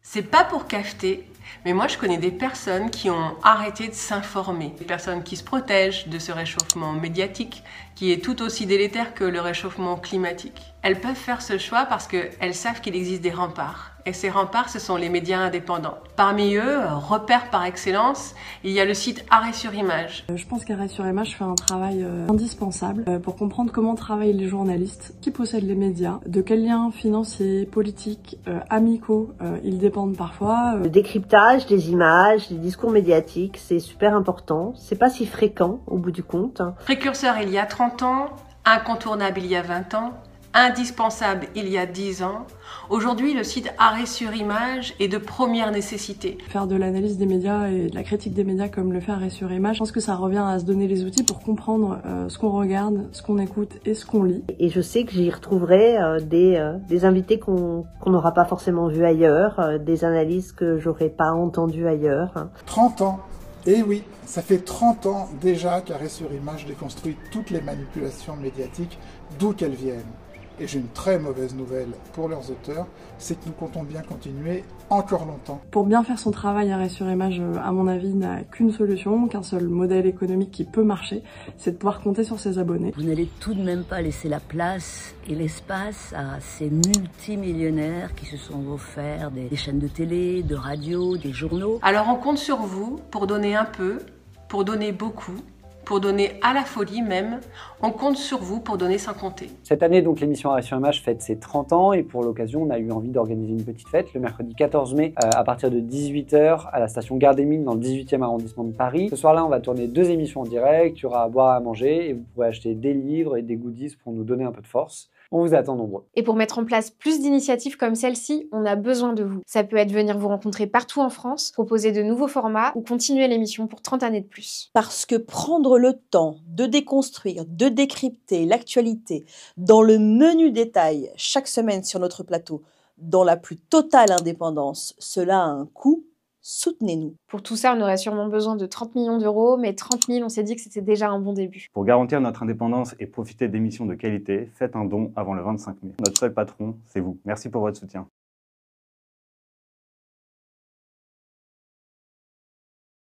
C'est pas pour cafeter, mais moi je connais des personnes qui ont arrêté de s'informer. Des personnes qui se protègent de ce réchauffement médiatique, qui est tout aussi délétère que le réchauffement climatique. Elles peuvent faire ce choix parce qu'elles savent qu'il existe des remparts. Et ces remparts, ce sont les médias indépendants. Parmi eux, repère par excellence, il y a le site Arrêt sur Image. Je pense qu'Arrêt sur Image fait un travail indispensable pour comprendre comment travaillent les journalistes, qui possèdent les médias, de quels liens financiers, politiques, amicaux ils dépendent parfois. Le décryptage des images, des discours médiatiques, c'est super important. C'est pas si fréquent au bout du compte. Précurseur il y a 30 ans, incontournable il y a 20 ans, indispensable il y a 10 ans. Aujourd'hui, le site Arrêt sur Image est de première nécessité. Faire de l'analyse des médias et de la critique des médias comme le fait Arrêt sur Image, je pense que ça revient à se donner les outils pour comprendre ce qu'on regarde, ce qu'on écoute et ce qu'on lit. Et je sais que j'y retrouverai des invités qu'on n'aura pas forcément vus ailleurs, des analyses que j'aurais pas entendues ailleurs. 30 ans. Et oui, ça fait 30 ans déjà qu'Arrêt sur Image déconstruit toutes les manipulations médiatiques, d'où qu'elles viennent. Et j'ai une très mauvaise nouvelle pour leurs auteurs, c'est que nous comptons bien continuer encore longtemps. Pour bien faire son travail, Arrêt sur Image, à mon avis, n'a qu'une solution, qu'un seul modèle économique qui peut marcher, c'est de pouvoir compter sur ses abonnés. Vous n'allez tout de même pas laisser la place et l'espace à ces multimillionnaires qui se sont offerts des chaînes de télé, de radio, des journaux. Alors on compte sur vous pour donner un peu, pour donner beaucoup, pour donner à la folie même. On compte sur vous pour donner sans compter. Cette année, donc, l'émission Arrêt sur Image fête ses 30 ans et pour l'occasion, on a eu envie d'organiser une petite fête le mercredi 14 mai à partir de 18 h à la station Gare des Mines dans le 18e arrondissement de Paris. Ce soir-là, on va tourner 2 émissions en direct, il y aura à boire et à manger et vous pourrez acheter des livres et des goodies pour nous donner un peu de force. On vous attend nombreux. Et pour mettre en place plus d'initiatives comme celle-ci, on a besoin de vous. Ça peut être venir vous rencontrer partout en France, proposer de nouveaux formats ou continuer l'émission pour 30 années de plus. Parce que prendre le temps de déconstruire, de décrypter l'actualité dans le menu détail chaque semaine sur notre plateau, dans la plus totale indépendance, cela a un coût. Soutenez-nous. Pour tout ça, on aurait sûrement besoin de 30 millions d'euros, mais 30 000, on s'est dit que c'était déjà un bon début. Pour garantir notre indépendance et profiter d'émissions de qualité, faites un don avant le 25 mai. Notre seul patron, c'est vous. Merci pour votre soutien.